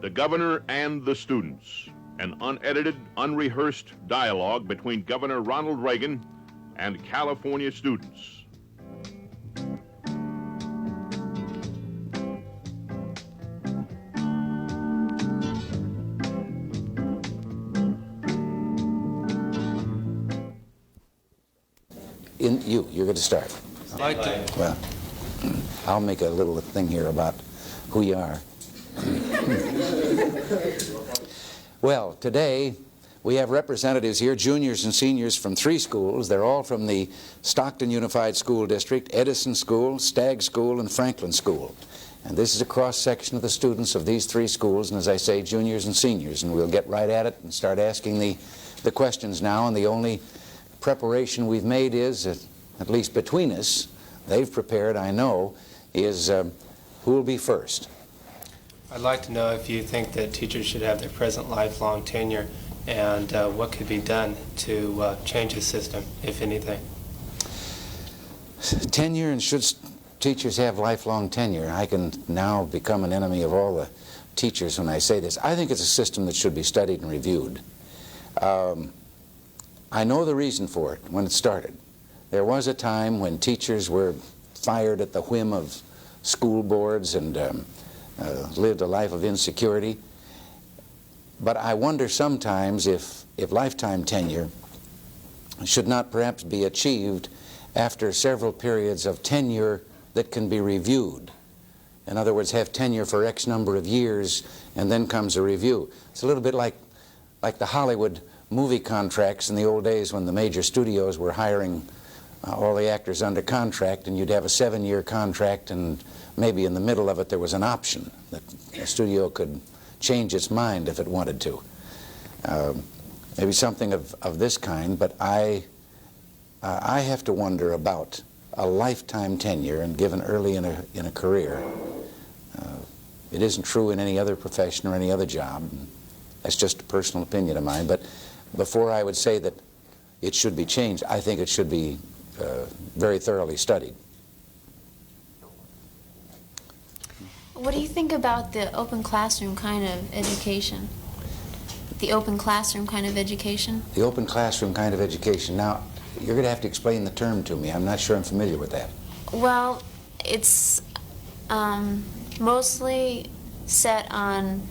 The Governor and the Students, an unedited, unrehearsed dialogue between Governor Ronald Reagan and California students. You're going to start. I'd like to. Well, I'll make a little thing here about who you are. Well, today we have representatives here, juniors and seniors from 3 schools. They're all from the Stockton Unified School District, Edison School, Stag School, and Franklin School. And this is a cross-section of the students of these 3 schools, and as I say, juniors and seniors. And we'll get right at it and start asking the questions now. And the only preparation we've made is, at least between us, they've prepared, I know, is who will be first? I'd like to know if you think that teachers should have their present lifelong tenure and what could be done to change the system, if anything. Tenure, and should teachers have lifelong tenure? I can now become an enemy of all the teachers when I say this. I think it's a system that should be studied and reviewed. I know the reason for it when it started. There was a time when teachers were fired at the whim of school boards and lived a life of insecurity. But I wonder sometimes if lifetime tenure should not perhaps be achieved after several periods of tenure that can be reviewed. In other words, have tenure for X number of years and then comes a review. It's a little bit like the Hollywood movie contracts in the old days when the major studios were hiring all the actors under contract, and you'd have a 7-year contract, and maybe in the middle of it there was an option that a studio could change its mind if it wanted to. Maybe something of this kind, but I have to wonder about a lifetime tenure and given early in a career. It isn't true in any other profession or any other job. That's just a personal opinion of mine, but before I would say that it should be changed, I think it should be very thoroughly studied. What do you think about the open classroom kind of education? The open classroom kind of education? The open classroom kind of education. Now, you're going to have to explain the term to me. I'm not sure I'm familiar with that. Well, it's mostly set on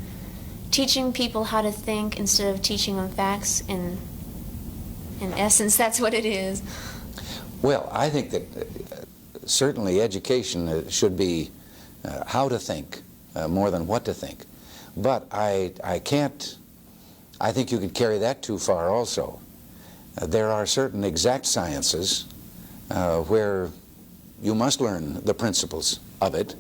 teaching people how to think instead of teaching them facts. In essence, that's what it is. Well, I think that certainly education should be how to think more than what to think. But I think you could carry that too far also. There are certain exact sciences where you must learn the principles of it.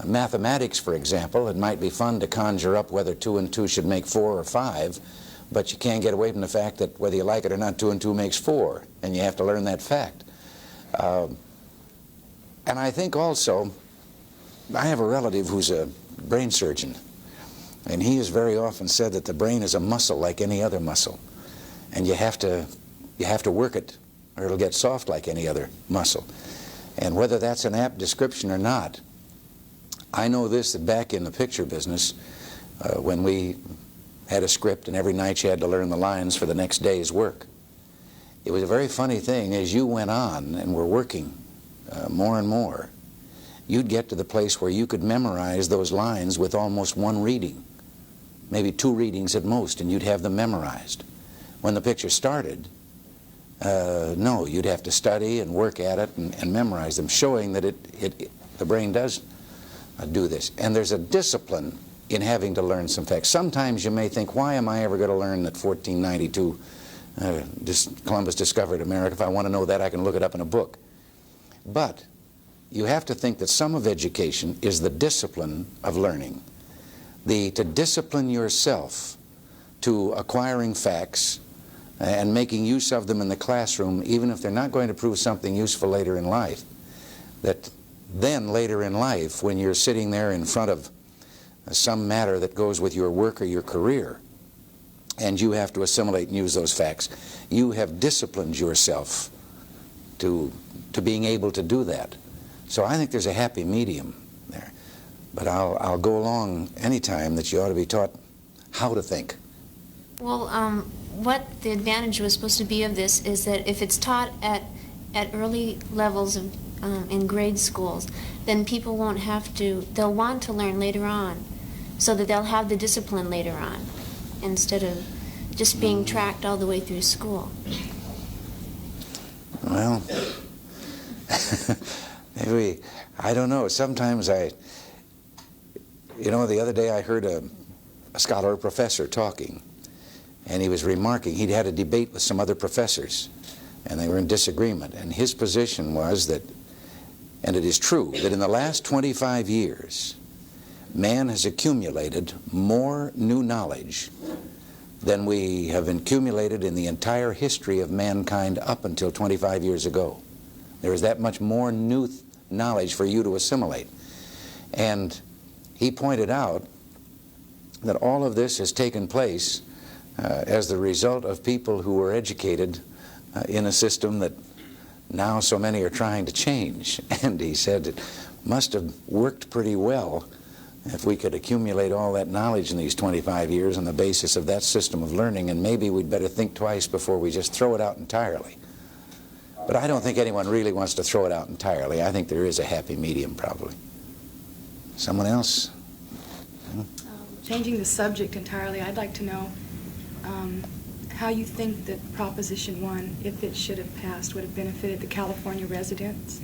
Mathematics, for example, it might be fun to conjure up whether 2 and 2 should make 4 or 5, but you can't get away from the fact that whether you like it or not, 2 and 2 makes 4, and you have to learn that fact. And I think also, I have a relative who's a brain surgeon, and he has very often said that the brain is a muscle like any other muscle, and you have to work it or it'll get soft like any other muscle. And whether that's an apt description or not, I know this, that back in the picture business, when we had a script and every night you had to learn the lines for the next day's work, it was a very funny thing. As you went on and were working more and more, you'd get to the place where you could memorize those lines with almost 1 reading, maybe 2 readings at most, and you'd have them memorized. When the picture started, no, you'd have to study and work at it and memorize them, showing that the brain does do this. And there's a discipline in having to learn some facts. Sometimes you may think, why am I ever going to learn that 1492 Columbus discovered America? If I want to know that, I can look it up in a book. But you have to think that some of education is the discipline of learning. To discipline yourself to acquiring facts and making use of them in the classroom, even if they're not going to prove something useful later in life. That then later in life, when you're sitting there in front of some matter that goes with your work or your career, and you have to assimilate and use those facts, you have disciplined yourself to being able to do that. So I think there's a happy medium there. But I'll go along any time that you ought to be taught how to think. Well, what the advantage was supposed to be of this is that if it's taught at early levels of, in grade schools, then people won't have to, they'll want to learn later on, so that they'll have the discipline later on, instead of just being tracked all the way through school. Well, maybe, I don't know. Sometimes you know, the other day I heard a scholar, a professor, talking, and he was remarking, he'd had a debate with some other professors, and they were in disagreement, and his position was that, and it is true, that in the last 25 years, man has accumulated more new knowledge than we have accumulated in the entire history of mankind up until 25 years ago. There is that much more new knowledge for you to assimilate. And he pointed out that all of this has taken place as the result of people who were educated in a system that now so many are trying to change. And he said it must have worked pretty well if we could accumulate all that knowledge in these 25 years on the basis of that system of learning, and maybe we'd better think twice before we just throw it out entirely. But I don't think anyone really wants to throw it out entirely. I think there is a happy medium, probably. Someone else? Changing the subject entirely, I'd like to know how you think that Proposition 1, if it should have passed, would have benefited the California residents?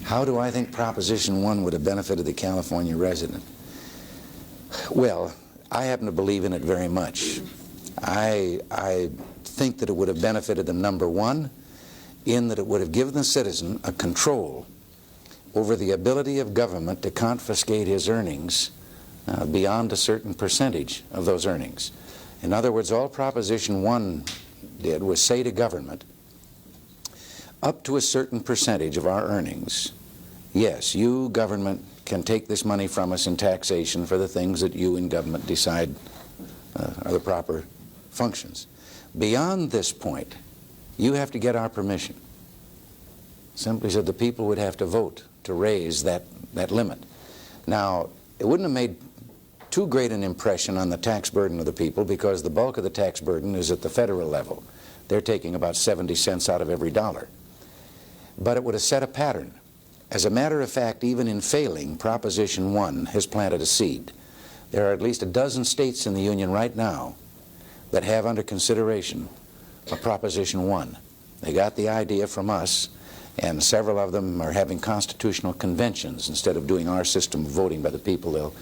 How do I think Proposition 1 would have benefited the California resident? Well, I happen to believe in it very much. I think that it would have benefited them, number one, in that it would have given the citizen a control over the ability of government to confiscate his earnings beyond a certain percentage of those earnings. In other words, all Proposition 1 did was say to government, up to a certain percentage of our earnings, yes, you, government, can take this money from us in taxation for the things that you in government decide are the proper functions. Beyond this point, you have to get our permission. Simply said the people would have to vote to raise that limit. Now, it wouldn't have made too great an impression on the tax burden of the people, because the bulk of the tax burden is at the federal level. They're taking about 70 cents out of every dollar. But it would have set a pattern. As a matter of fact, even in failing, Proposition 1 has planted a seed. There are at least a dozen states in the Union right now that have under consideration a Proposition 1. They got the idea from us, and several of them are having constitutional conventions. Instead of doing our system of voting by the people, they'll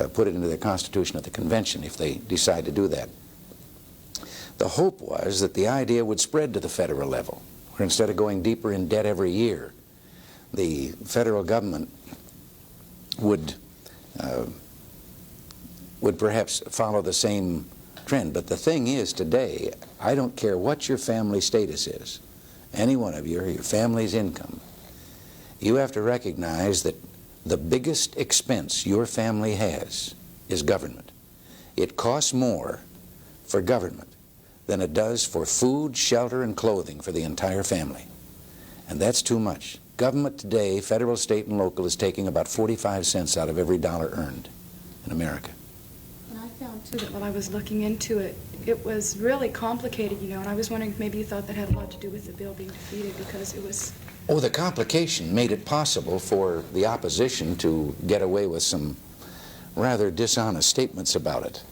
put it into their constitution at the convention if they decide to do that. The hope was that the idea would spread to the federal level, where instead of going deeper in debt every year, the federal government would perhaps follow the same trend. But the thing is, today, I don't care what your family status is, any one of you, or your family's income, you have to recognize that the biggest expense your family has is government. It costs more for government than it does for food, shelter, and clothing for the entire family. And that's too much. Government today, federal, state, and local, is taking about 45 cents out of every dollar earned in America. And I found, too, that while I was looking into it, it was really complicated, you know, and I was wondering if maybe you thought that had a lot to do with the bill being defeated, because it was... Oh, the complication made it possible for the opposition to get away with some rather dishonest statements about it.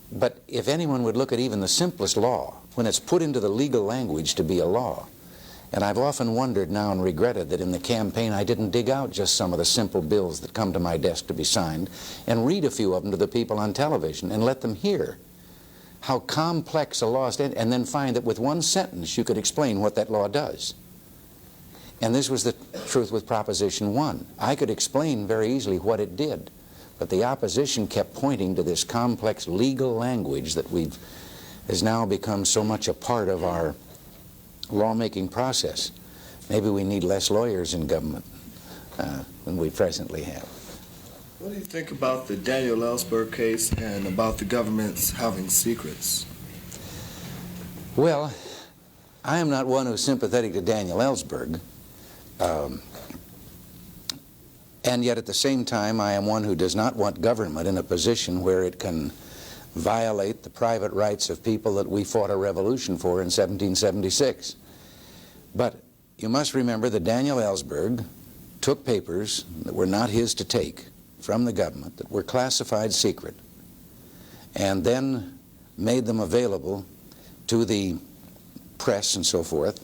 But if anyone would look at even the simplest law, when it's put into the legal language to be a law, and I've often wondered now and regretted that in the campaign I didn't dig out just some of the simple bills that come to my desk to be signed and read a few of them to the people on television and let them hear how complex a law is, and then find that with one sentence you could explain what that law does. And this was the truth with Proposition 1. I could explain very easily what it did, but the opposition kept pointing to this complex legal language that has now become so much a part of our lawmaking process. Maybe we need less lawyers in government than we presently have. What do you think about the Daniel Ellsberg case and about the governments having secrets? Well, I am not one who's sympathetic to Daniel Ellsberg. And yet at the same time, I am one who does not want government in a position where it can violate the private rights of people that we fought a revolution for in 1776. But you must remember that Daniel Ellsberg took papers that were not his to take from the government, that were classified secret, and then made them available to the press and so forth.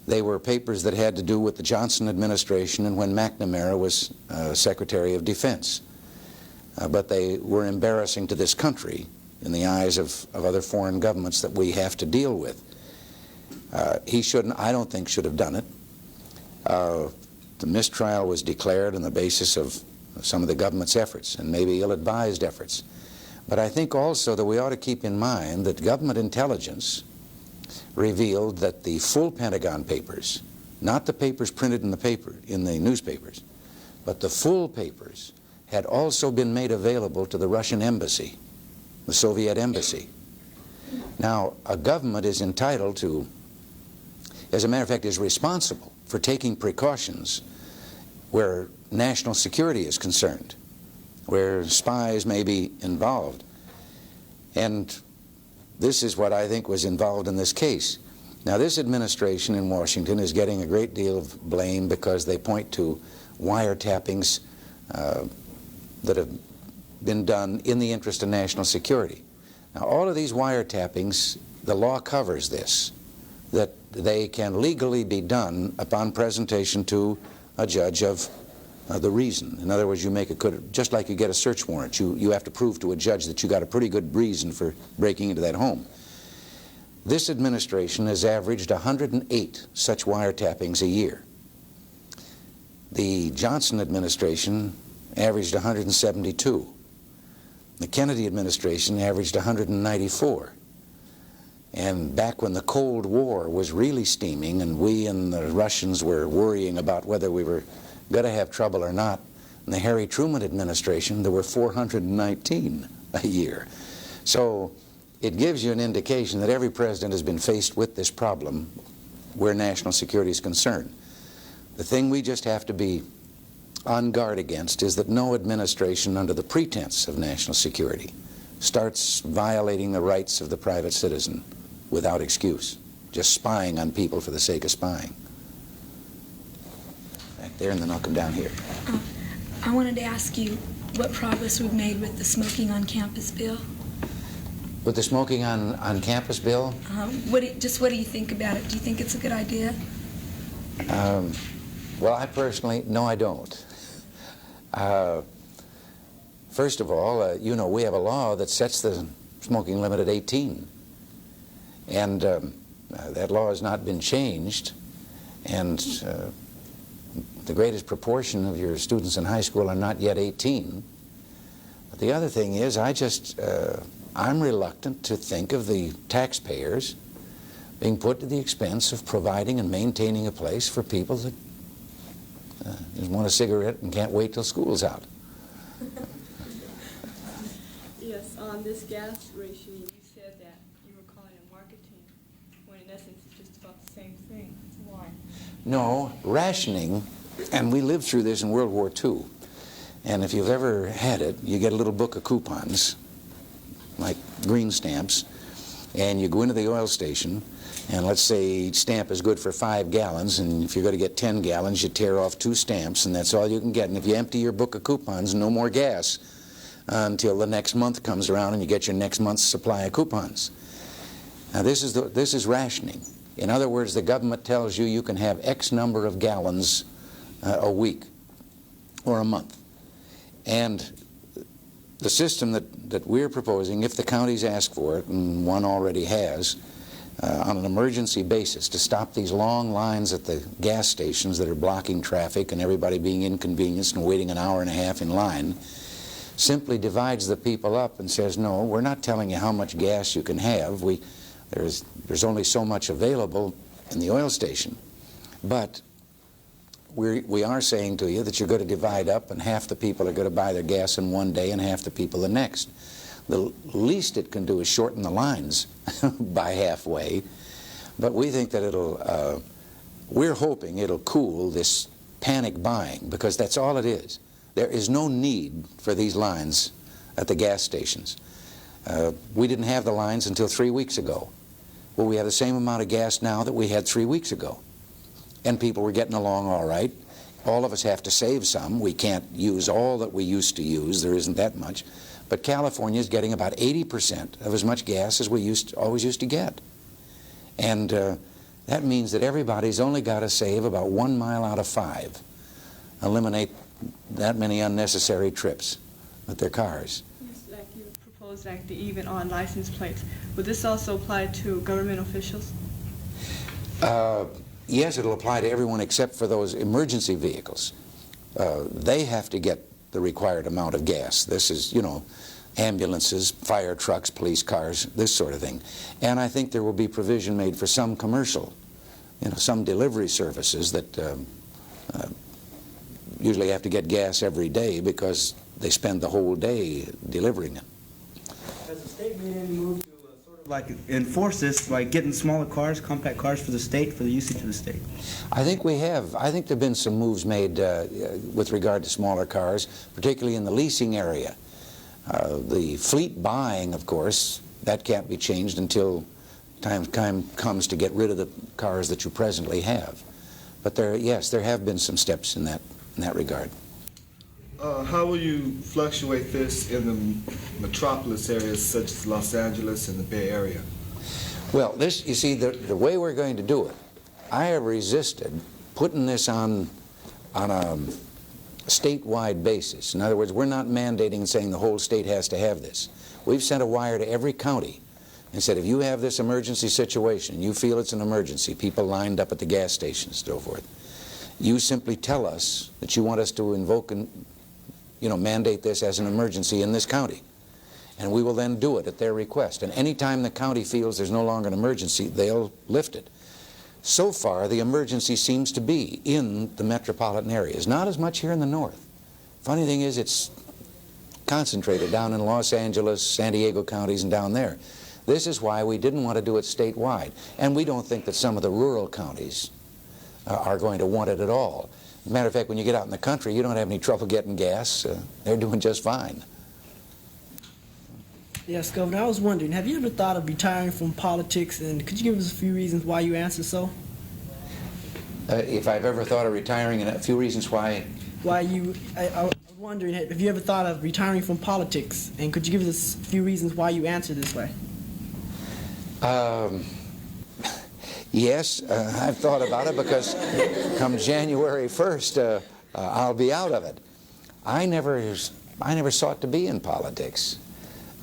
They were papers that had to do with the Johnson administration and when McNamara was Secretary of Defense. But they were embarrassing to this country in the eyes of other foreign governments that we have to deal with. He shouldn't, I don't think, should have done it. The mistrial was declared on the basis of some of the government's efforts, and maybe ill-advised efforts. But I think also that we ought to keep in mind that government intelligence revealed that the full Pentagon papers, not the papers printed in the newspapers, but the full papers had also been made available to the Russian embassy, the Soviet embassy. Now, a government is entitled to, as a matter of fact, is responsible for taking precautions where national security is concerned, where spies may be involved. And this is what I think was involved in this case. Now, this administration in Washington is getting a great deal of blame because they point to wiretappings that have been done in the interest of national security. Now, all of these wiretappings, the law covers this, that they can legally be done upon presentation to a judge of the reason. In other words, you make just like you get a search warrant, you have to prove to a judge that you got a pretty good reason for breaking into that home. This administration has averaged 108 such wiretappings a year. The Johnson administration averaged 172. The Kennedy administration averaged 194. And back when the Cold War was really steaming and we and the Russians were worrying about whether we were going to have trouble or not, in the Harry Truman administration there were 419 a year. So it gives you an indication that every president has been faced with this problem where national security is concerned. The thing we just have to be on guard against is that no administration under the pretense of national security starts violating the rights of the private citizen without excuse, just spying on people for the sake of spying. Back there, and then I'll come down here. I wanted to ask you what progress we've made with the smoking on campus bill. With the smoking on campus bill? What do you think about it? Do you think it's a good idea? Well, I personally, no, I don't. First of all, you know, we have a law that sets the smoking limit at 18. And that law has not been changed. And the greatest proportion of your students in high school are not yet 18. But the other thing is, I'm reluctant to think of the taxpayers being put to the expense of providing and maintaining a place for people that just want a cigarette and can't wait till school's out. Yes, on this gas rationing, you said that you were calling it marketing, when in essence it's just about the same thing. Why? No, rationing, and we lived through this in World War II. And if you've ever had it, you get a little book of coupons, like green stamps, and you go into the oil station, and let's say each stamp is good for 5 gallons, and if you're going to get 10 gallons, you tear off 2 stamps, and that's all you can get. And if you empty your book of coupons, no more gas until the next month comes around and you get your next month's supply of coupons. Now this is rationing. In other words, the government tells you you can have X number of gallons a week or a month. And the system that we're proposing, if the counties ask for it, and one already has, on an emergency basis to stop these long lines at the gas stations that are blocking traffic and everybody being inconvenienced and waiting an hour and a half in line, simply divides the people up and says, no, we're not telling you how much gas you can have. There's only so much available in the oil station. But we are saying to you that you're going to divide up, and half the people are going to buy their gas in one day and half the people the next. The least it can do is shorten the lines by halfway, but we think that we're hoping it'll cool this panic buying, because that's all it is. There is no need for these lines at the gas stations. We didn't have the lines until 3 weeks ago. Well, we have the same amount of gas now that we had 3 weeks ago. And people were getting along all right. All of us have to save some. We can't use all that we used to use. There isn't that much. But California is getting about 80% of as much gas as we always used to get. And that means that everybody's only got to save about 1 mile out of 5. Eliminate that many unnecessary trips with their cars. Yes, like you proposed, like the even on license plates. Would this also apply to government officials? Yes, it'll apply to everyone except for those emergency vehicles. They have to get the required amount of gas. This is, you know, ambulances, fire trucks, police cars, this sort of thing. And I think there will be provision made for some commercial, you know, some delivery services that usually have to get gas every day because they spend the whole day delivering it. Has the state made any move to sort of like enforce this, like getting smaller cars, compact cars for the state, for the usage of the state? I think we have. I think there have been some moves made with regard to smaller cars, particularly in the leasing area. The fleet buying, of course, that can't be changed until time comes to get rid of the cars that you presently have. But yes, there have been some steps in that regard. How will you fluctuate this in the metropolis areas such as Los Angeles and the Bay Area? Well, this, you see, the way we're going to do it, I have resisted putting this on a statewide basis. In other words, we're not mandating and saying the whole state has to have this. We've sent a wire to every county and said, if you have this emergency situation, you feel it's an emergency, people lined up at the gas stations and so forth, you simply tell us that you want us to invoke and, you know, mandate this as an emergency in this county. And we will then do it at their request. And any time the county feels there's no longer an emergency, they'll lift it. So far, the emergency seems to be in the metropolitan areas, not as much here in the north. Funny thing is, it's concentrated down in Los Angeles, San Diego counties, and down there. This is why we didn't want to do it statewide. And we don't think that some of the rural counties are going to want it at all. As a matter of fact, when you get out in the country, you don't have any trouble getting gas. They're doing just fine. Yes, Governor, I was wondering, have you ever thought of retiring from politics, and could you give us a few reasons why you answer so? If I've ever thought of retiring, and a few reasons why? I was wondering, have you ever thought of retiring from politics, and could you give us a few reasons why you answer this way? Yes, I've thought about it because come January 1st, I'll be out of it. I never sought to be in politics.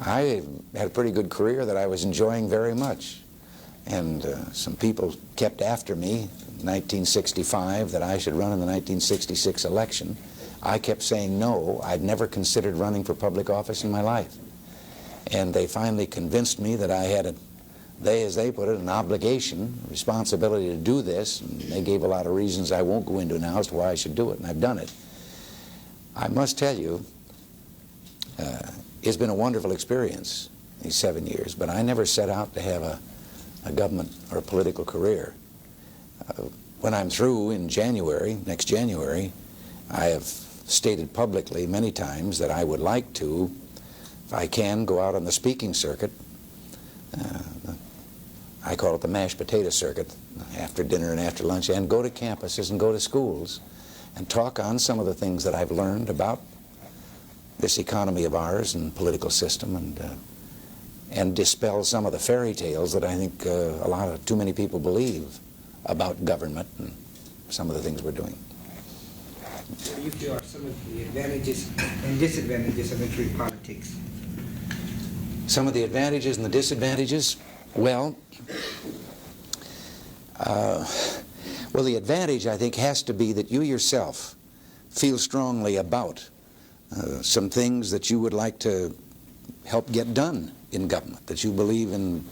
I had a pretty good career that I was enjoying very much. And some people kept after me in 1965 that I should run in the 1966 election. I kept saying no. I'd never considered running for public office in my life. And they finally convinced me that I had as they put it, an obligation, a responsibility to do this. And they gave a lot of reasons I won't go into now as to why I should do it, and I've done it. I must tell you, it's been a wonderful experience, these 7 years, but I never set out to have a government or a political career. When I'm through in January, next January, I have stated publicly many times that I would like to, if I can, go out on the speaking circuit. I call it the mashed potato circuit, after dinner and after lunch, and go to campuses and go to schools and talk on some of the things that I've learned about this economy of ours and political system, and dispel some of the fairy tales that I think too many people believe about government and some of the things we're doing. What do you feel are some of the advantages and disadvantages of entering politics? Some of the advantages and the disadvantages? Well, the advantage, I think, has to be that you yourself feel strongly about some things that you would like to help get done in government, that you believe in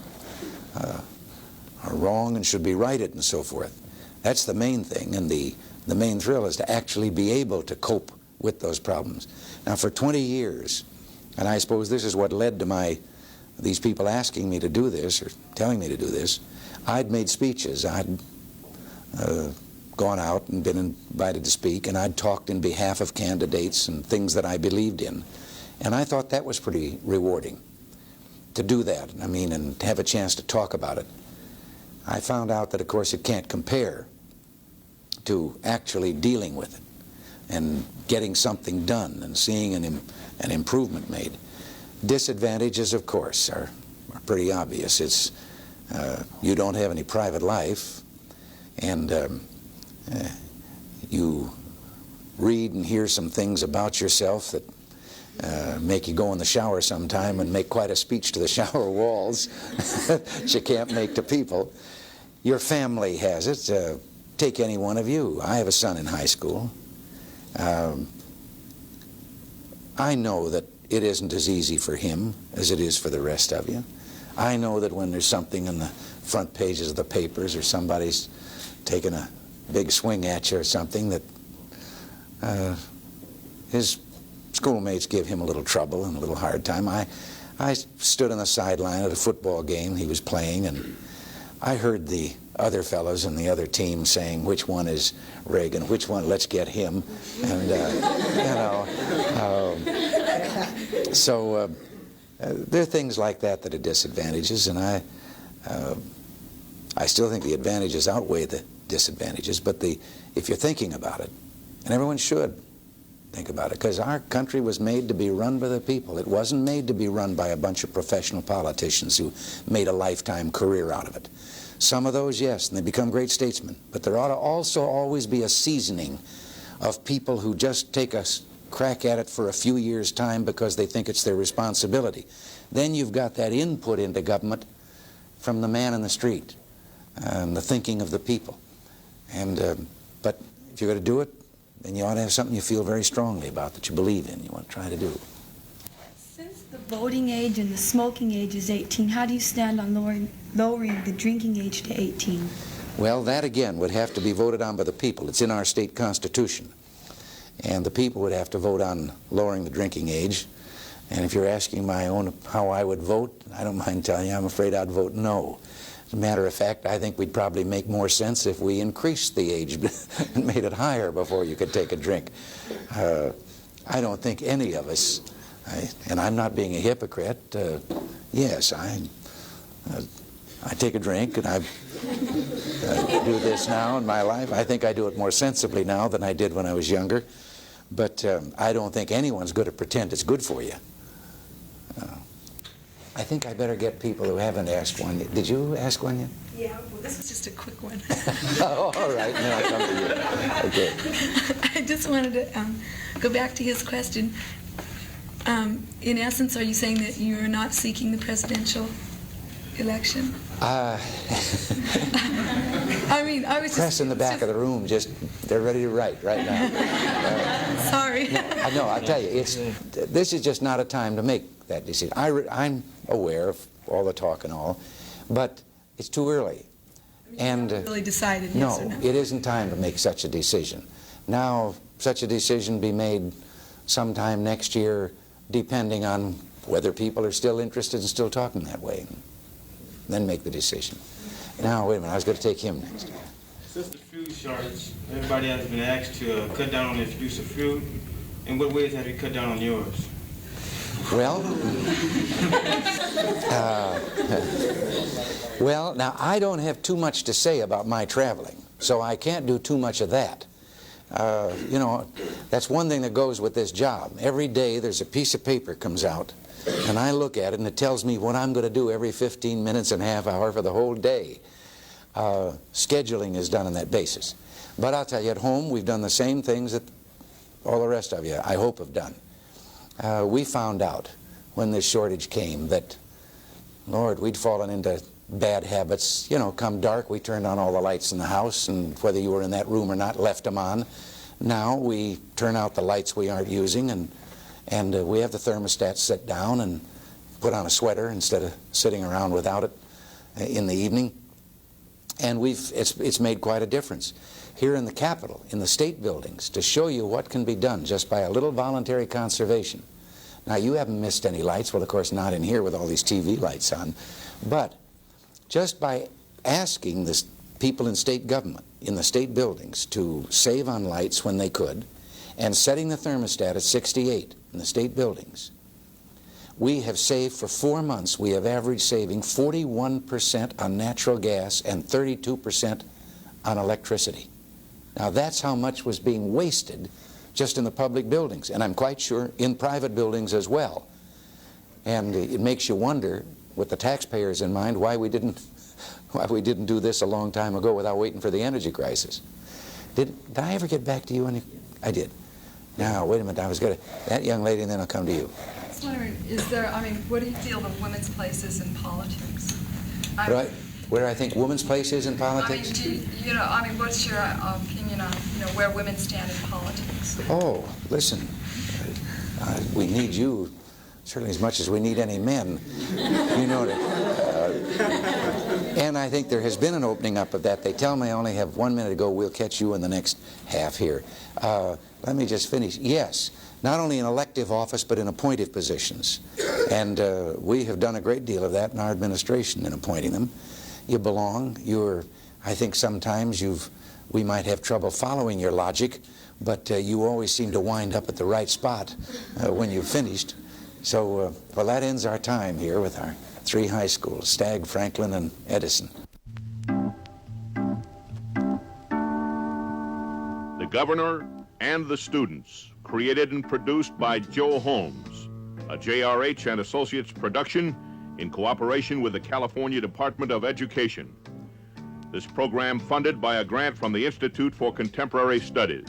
are wrong and should be righted and so forth. That's the main thing, and the main thrill is to actually be able to cope with those problems. Now, for 20 years, and I suppose this is what led to these people asking me to do this or telling me to do this, I'd made speeches, I'd gone out and been invited to speak, and I'd talked in behalf of candidates and things that I believed in. And I thought that was pretty rewarding to do that, I mean, and have a chance to talk about it. I found out that, of course, it can't compare to actually dealing with it and getting something done and seeing an improvement made. Disadvantages, of course, are pretty obvious. It's you don't have any private life, and you read and hear some things about yourself that make you go in the shower sometime and make quite a speech to the shower walls that you can't make to people. Your family has it. Take any one of you. I have a son in high school. I know that it isn't as easy for him as it is for the rest of you. I know that when there's something in the front pages of the papers or somebody's taking a big swing at you or something, that his schoolmates give him a little trouble and a little hard time. I stood on the sideline at a football game he was playing, and I heard the other fellows in the other team saying, which one is Reagan, which one, let's get him. And, there are things like that that are disadvantages, and I still think the advantages outweigh the disadvantages, but if you're thinking about it, and everyone should think about it, because our country was made to be run by the people. It wasn't made to be run by a bunch of professional politicians who made a lifetime career out of it. Some of those, yes, and they become great statesmen, but there ought to also always be a seasoning of people who just take a crack at it for a few years' time because they think it's their responsibility. Then you've got that input into government from the man in the street and the thinking of the people. And but if you're going to do it, then you ought to have something you feel very strongly about, that you believe in, you want to try to do. Since the voting age and the smoking age is 18, how do you stand on lowering the drinking age to 18? Well, that again would have to be voted on by the people. It's in our state constitution. And the people would have to vote on lowering the drinking age. And if you're asking how I would vote, I don't mind telling you, I'm afraid I'd vote no. As a matter of fact, I think we'd probably make more sense if we increased the age and made it higher before you could take a drink. I don't think any of us, and I'm not being a hypocrite, yes, I take a drink and I do this now in my life. I think I do it more sensibly now than I did when I was younger. But I don't think anyone's going to pretend it's good for you. I think I better get people who haven't asked one yet. Did you ask one yet? Yeah, well, this was just a quick one. Oh, all right, then I'll come to you. Okay. I just wanted to go back to his question. In essence, are you saying that you're not seeking the presidential election? I mean, I was just... Press in the back of the room, they're ready to write right now. Sorry. No, I'll tell you, this is just not a time to make that decision. I'm aware of all the talk and all, but it's too early. And really decided, yes or no? It isn't time to make such a decision. Now, such a decision be made sometime next year, depending on whether people are still interested in still talking that way. Then make the decision. Now, wait a minute, I was going to take him next. Since the food shortage, everybody has been asked to cut down on their use of food. In what ways have you cut down on yours? Well, well, now I don't have too much to say about my traveling, so I can't do too much of that. You know, that's one thing that goes with this job. Every day there's a piece of paper comes out, and I look at it, and it tells me what I'm going to do every 15 minutes and a half hour for the whole day. Scheduling is done on that basis. But I'll tell you, at home, we've done the same things that all the rest of you, I hope, have done. We found out when this shortage came that, Lord, we'd fallen into bad habits. You know, come dark, we turned on all the lights in the house, and whether you were in that room or not, left them on. Now we turn out the lights we aren't using, and we have the thermostat set down and put on a sweater instead of sitting around without it in the evening. And it's made quite a difference. Here in the Capitol, in the state buildings, to show you what can be done just by a little voluntary conservation. Now, you haven't missed any lights. Well, of course, not in here with all these TV lights on. But just by asking the people in state government in the state buildings to save on lights when they could, and setting the thermostat at 68 in the state buildings, we have saved for 4 months, we have averaged saving 41% on natural gas and 32% on electricity. Now that's how much was being wasted just in the public buildings, and I'm quite sure in private buildings as well. And it makes you wonder, with the taxpayers in mind, why we didn't do this a long time ago without waiting for the energy crisis. Did I ever get back to you? I did. Now, wait a minute, I was going to, that young lady, and then I'll come to you. I was wondering, what do you feel of women's places in politics? Where I think women's place is in politics? What's your opinion on, where women stand in politics? Oh, listen, we need you certainly as much as we need any men. You know that. And I think there has been an opening up of that. They tell me I only have 1 minute to go. We'll catch you in the next half here. Let me just finish. Yes, not only in elective office, but in appointive positions. And we have done a great deal of that in our administration in appointing them. You belong. I think sometimes we might have trouble following your logic, but you always seem to wind up at the right spot when you've finished. So, well, that ends our time here with our 3 high schools, Stag, Franklin, and Edison. The Governor and the Students, created and produced by Joe Holmes, a JRH and Associates production in cooperation with the California Department of Education. This program funded by a grant from the Institute for Contemporary Studies.